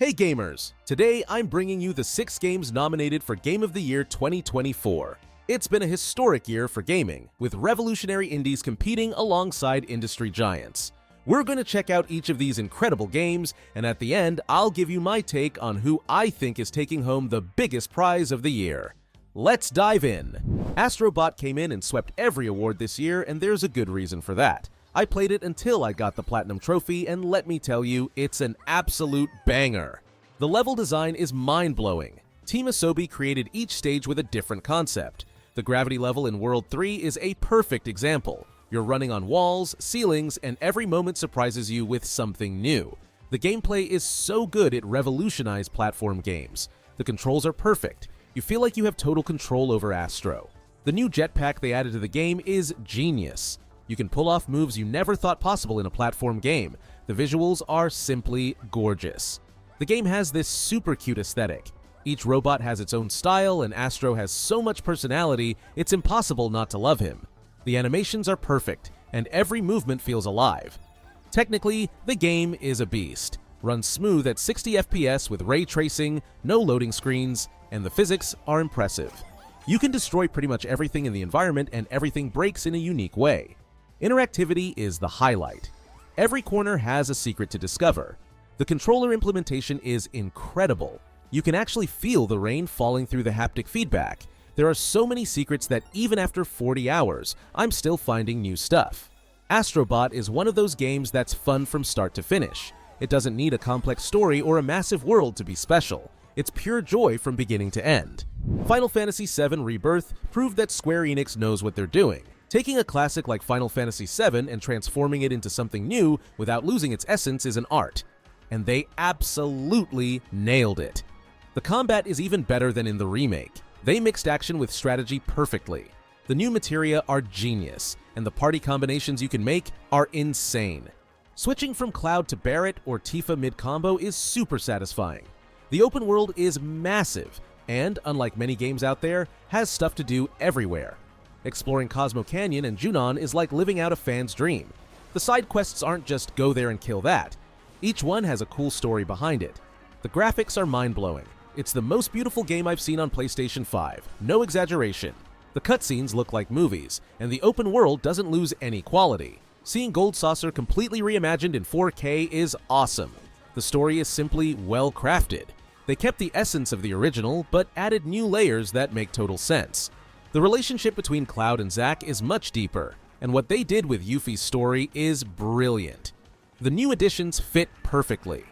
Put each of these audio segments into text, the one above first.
Hey gamers! Today I'm bringing you the 6 games nominated for Game of the Year 2024. It's been a historic year for gaming, with revolutionary indies competing alongside industry giants. We're going to check out each of these incredible games, and at the end I'll give you my take on who I think is taking home the biggest prize of the year. Let's dive in! Astro Bot came in and swept every award this year, and there's a good reason for that. I played it until I got the Platinum Trophy, and let me tell you, it's an absolute banger. The level design is mind-blowing. Team Asobi created each stage with a different concept. The gravity level in World 3 is a perfect example. You're running on walls, ceilings, and every moment surprises you with something new. The gameplay is so good it revolutionized platform games. The controls are perfect. You feel like you have total control over Astro. The new jetpack they added to the game is genius. You can pull off moves you never thought possible in a platform game. The visuals are simply gorgeous. The game has this super cute aesthetic. Each robot has its own style, and Astro has so much personality, it's impossible not to love him. The animations are perfect, and every movement feels alive. Technically, the game is a beast. Runs smooth at 60 FPS with ray tracing, no loading screens, and the physics are impressive. You can destroy pretty much everything in the environment, and everything breaks in a unique way. Interactivity is the highlight. Every corner has a secret to discover. The controller implementation is incredible. You can actually feel the rain falling through the haptic feedback. There are so many secrets that even after 40 hours, I'm still finding new stuff. Astro Bot is one of those games that's fun from start to finish. It doesn't need a complex story or a massive world to be special. It's pure joy from beginning to end. Final Fantasy VII Rebirth proved that Square Enix knows what they're doing. Taking a classic like Final Fantasy VII and transforming it into something new without losing its essence is an art. And they absolutely nailed it. The combat is even better than in the remake. They mixed action with strategy perfectly. The new materia are genius, and the party combinations you can make are insane. Switching from Cloud to Barret or Tifa mid-combo is super satisfying. The open world is massive, and, unlike many games out there, has stuff to do everywhere. Exploring Cosmo Canyon and Junon is like living out a fan's dream. The side quests aren't just go there and kill that. Each one has a cool story behind it. The graphics are mind-blowing. It's the most beautiful game I've seen on PlayStation 5, no exaggeration. The cutscenes look like movies, and the open world doesn't lose any quality. Seeing Gold Saucer completely reimagined in 4K is awesome. The story is simply well-crafted. They kept the essence of the original, but added new layers that make total sense. The relationship between Cloud and Zack is much deeper, and what they did with Yuffie's story is brilliant. The new additions fit perfectly.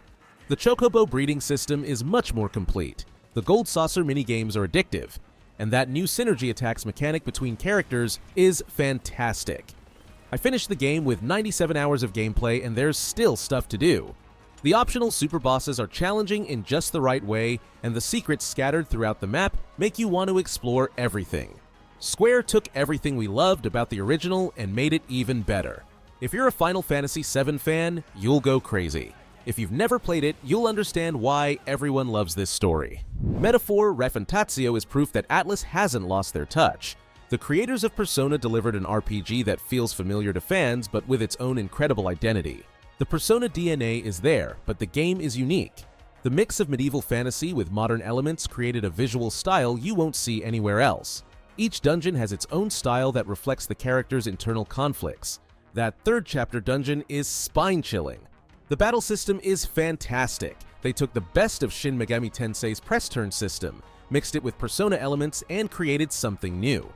The Chocobo breeding system is much more complete. The Gold Saucer minigames are addictive, and that new synergy attacks mechanic between characters is fantastic. I finished the game with 97 hours of gameplay, and there's still stuff to do. The optional super bosses are challenging in just the right way, and the secrets scattered throughout the map make you want to explore everything. Square took everything we loved about the original and made it even better. If you're a Final Fantasy VII fan, you'll go crazy. If you've never played it, you'll understand why everyone loves this story. Metaphor ReFantazio is proof that Atlus hasn't lost their touch. The creators of Persona delivered an RPG that feels familiar to fans, but with its own incredible identity. The Persona DNA is there, but the game is unique. The mix of medieval fantasy with modern elements created a visual style you won't see anywhere else. Each dungeon has its own style that reflects the character's internal conflicts. That third chapter dungeon is spine-chilling. The battle system is fantastic. They took the best of Shin Megami Tensei's press turn system, mixed it with Persona elements, and created something new.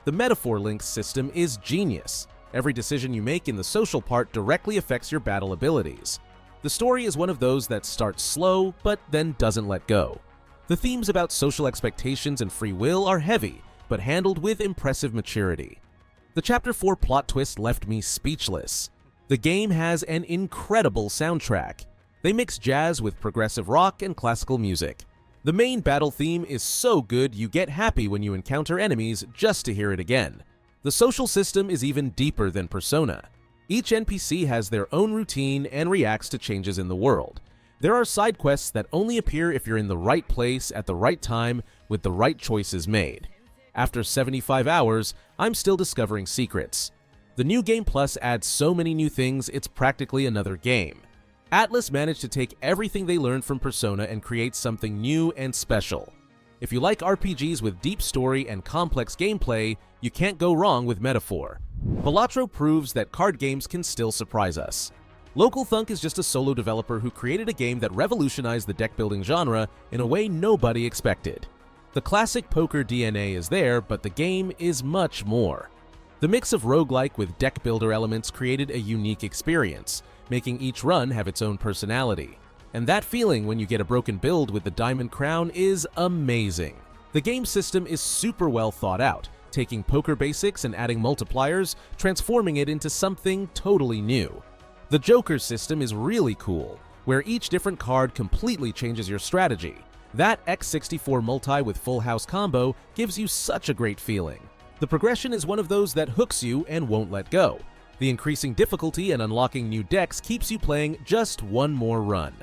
The Metaphor Links system is genius. Every decision you make in the social part directly affects your battle abilities. The story is one of those that starts slow, but then doesn't let go. The themes about social expectations and free will are heavy, but handled with impressive maturity. The Chapter 4 plot twist left me speechless. The game has an incredible soundtrack. They mix jazz with progressive rock and classical music. The main battle theme is so good you get happy when you encounter enemies just to hear it again. The social system is even deeper than Persona. Each NPC has their own routine and reacts to changes in the world. There are side quests that only appear if you're in the right place at the right time with the right choices made. After 75 hours, I'm still discovering secrets. The New Game Plus adds so many new things, it's practically another game. Atlus managed to take everything they learned from Persona and create something new and special. If you like RPGs with deep story and complex gameplay, you can't go wrong with Metaphor. Balatro proves that card games can still surprise us. Local Thunk is just a solo developer who created a game that revolutionized the deck-building genre in a way nobody expected. The classic poker DNA is there, but the game is much more. The mix of roguelike with deck-builder elements created a unique experience, making each run have its own personality. And that feeling when you get a broken build with the Diamond Crown is amazing. The game system is super well thought out, taking poker basics and adding multipliers, transforming it into something totally new. The Joker system is really cool, where each different card completely changes your strategy. That X64 multi with Full House combo gives you such a great feeling. The progression is one of those that hooks you and won't let go. The increasing difficulty and unlocking new decks keeps you playing just one more run.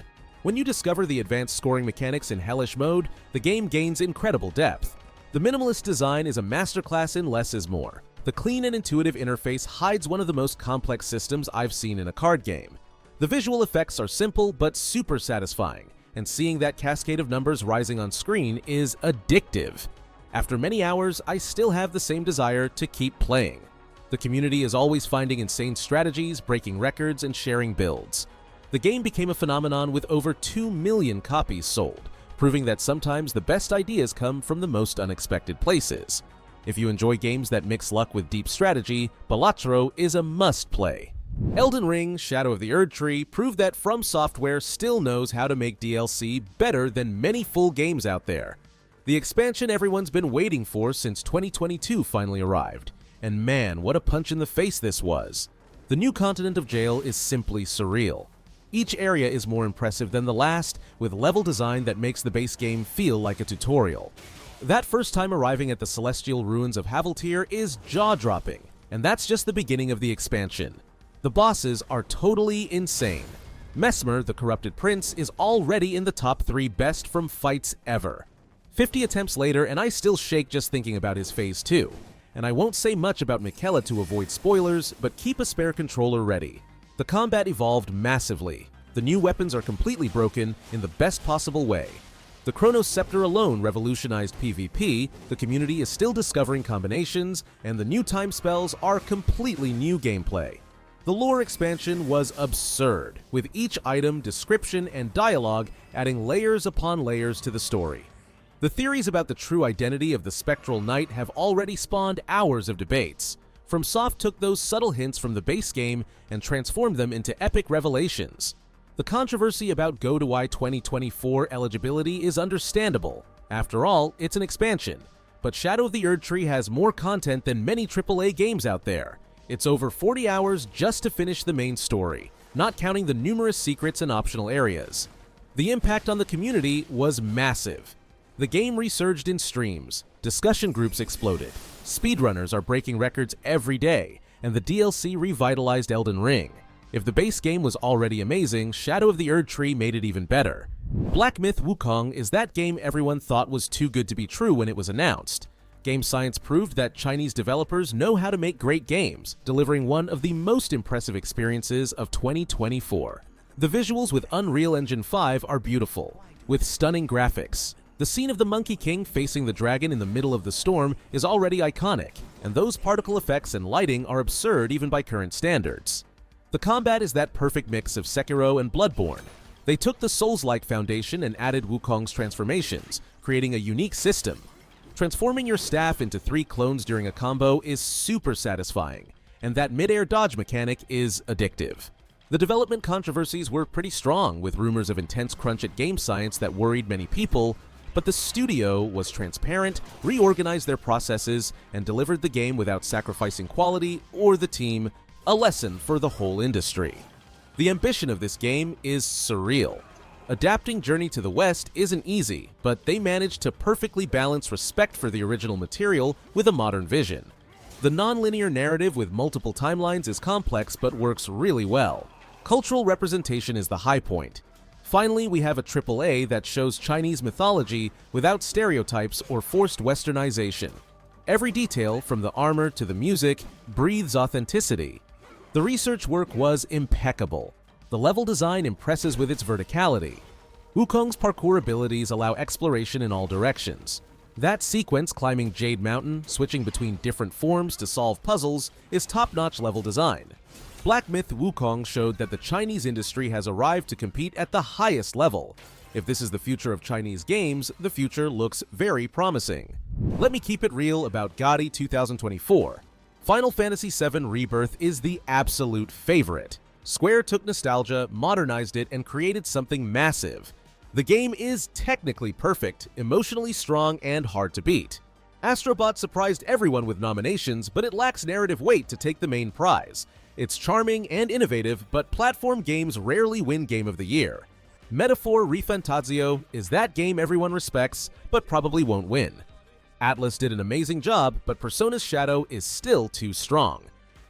When you discover the advanced scoring mechanics in Hellish mode, the game gains incredible depth. The minimalist design is a masterclass in less is more. The clean and intuitive interface hides one of the most complex systems I've seen in a card game. The visual effects are simple but super satisfying, and seeing that cascade of numbers rising on screen is addictive. After many hours, I still have the same desire to keep playing. The community is always finding insane strategies, breaking records, and sharing builds. The game became a phenomenon with over 2 million copies sold, proving that sometimes the best ideas come from the most unexpected places. If you enjoy games that mix luck with deep strategy, Balatro is a must-play. Elden Ring, Shadow of the Erdtree proved that From Software still knows how to make DLC better than many full games out there. The expansion everyone's been waiting for since 2022 finally arrived, and man, what a punch in the face this was. The new continent of Jail is simply surreal. Each area is more impressive than the last, with level design that makes the base game feel like a tutorial. That first time arriving at the celestial ruins of Haveltyr is jaw-dropping, and that's just the beginning of the expansion. The bosses are totally insane. Mesmer, the corrupted prince, is already in the top 3 best from fights ever. 50 attempts later, and I still shake just thinking about his phase 2. And I won't say much about Miquella to avoid spoilers, but keep a spare controller ready. The combat evolved massively. The new weapons are completely broken in the best possible way. The Chronos Scepter alone revolutionized PvP, the community is still discovering combinations, and the new time spells are completely new gameplay. The lore expansion was absurd, with each item, description, and dialogue adding layers upon layers to the story. The theories about the true identity of the Spectral Knight have already spawned hours of debates. FromSoft took those subtle hints from the base game and transformed them into epic revelations. The controversy about GOTY 2024 eligibility is understandable. After all, it's an expansion. But Shadow of the Erdtree has more content than many AAA games out there. It's over 40 hours just to finish the main story, not counting the numerous secrets and optional areas. The impact on the community was massive. The game resurged in streams, discussion groups exploded, speedrunners are breaking records every day, and the DLC revitalized Elden Ring. If the base game was already amazing, Shadow of the Erdtree made it even better. Black Myth Wukong is that game everyone thought was too good to be true when it was announced. Game Science proved that Chinese developers know how to make great games, delivering one of the most impressive experiences of 2024. The visuals with Unreal Engine 5 are beautiful, with stunning graphics. The scene of the Monkey King facing the dragon in the middle of the storm is already iconic, and those particle effects and lighting are absurd even by current standards. The combat is that perfect mix of Sekiro and Bloodborne. They took the Souls-like foundation and added Wukong's transformations, creating a unique system. Transforming your staff into 3 clones during a combo is super satisfying, and that mid-air dodge mechanic is addictive. The development controversies were pretty strong, with rumors of intense crunch at Game Science that worried many people, but the studio was transparent, reorganized their processes, and delivered the game without sacrificing quality or the team, a lesson for the whole industry. The ambition of this game is surreal. Adapting Journey to the West isn't easy, but they managed to perfectly balance respect for the original material with a modern vision. The non-linear narrative with multiple timelines is complex but works really well. Cultural representation is the high point. Finally, we have a AAA that shows Chinese mythology without stereotypes or forced westernization. Every detail, from the armor to the music, breathes authenticity. The research work was impeccable. The level design impresses with its verticality. Wukong's parkour abilities allow exploration in all directions. That sequence climbing Jade Mountain, switching between different forms to solve puzzles, is top-notch level design. Black Myth Wukong showed that the Chinese industry has arrived to compete at the highest level. If this is the future of Chinese games, the future looks very promising. Let me keep it real about GOTY 2024. Final Fantasy VII Rebirth is the absolute favorite. Square took nostalgia, modernized it, and created something massive. The game is technically perfect, emotionally strong, and hard to beat. Astro Bot surprised everyone with nominations, but it lacks narrative weight to take the main prize. It's charming and innovative, but platform games rarely win Game of the Year. Metaphor ReFantazio is that game everyone respects, but probably won't win. Atlas did an amazing job, but Persona's Shadow is still too strong.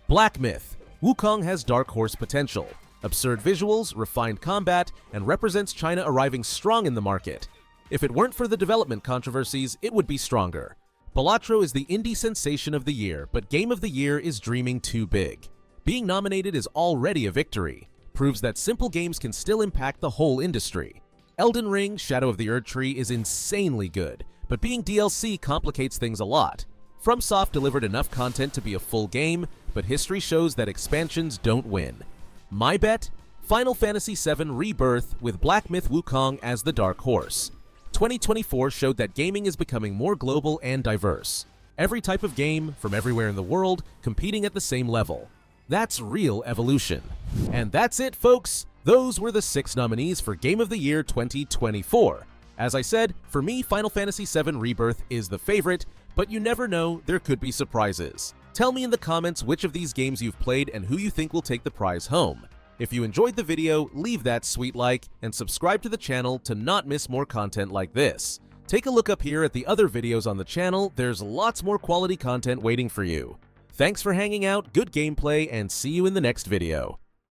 Black Myth Wukong has dark horse potential. Absurd visuals, refined combat, and represents China arriving strong in the market. If it weren't for the development controversies, it would be stronger. Balatro is the indie sensation of the year, but Game of the Year is dreaming too big. Being nominated is already a victory. Proves that simple games can still impact the whole industry. Elden Ring, Shadow of the Erdtree is insanely good, but being DLC complicates things a lot. FromSoft delivered enough content to be a full game, but history shows that expansions don't win. My bet? Final Fantasy VII Rebirth with Black Myth Wukong as the dark horse. 2024 showed that gaming is becoming more global and diverse. Every type of game, from everywhere in the world, competing at the same level. That's real evolution. And that's it, folks! Those were the 6 nominees for Game of the Year 2024. As I said, for me, Final Fantasy VII Rebirth is the favorite, but you never know, there could be surprises. Tell me in the comments which of these games you've played and who you think will take the prize home. If you enjoyed the video, leave that sweet like and subscribe to the channel to not miss more content like this. Take a look up here at the other videos on the channel, there's lots more quality content waiting for you. Thanks for hanging out, good gameplay, and see you in the next video.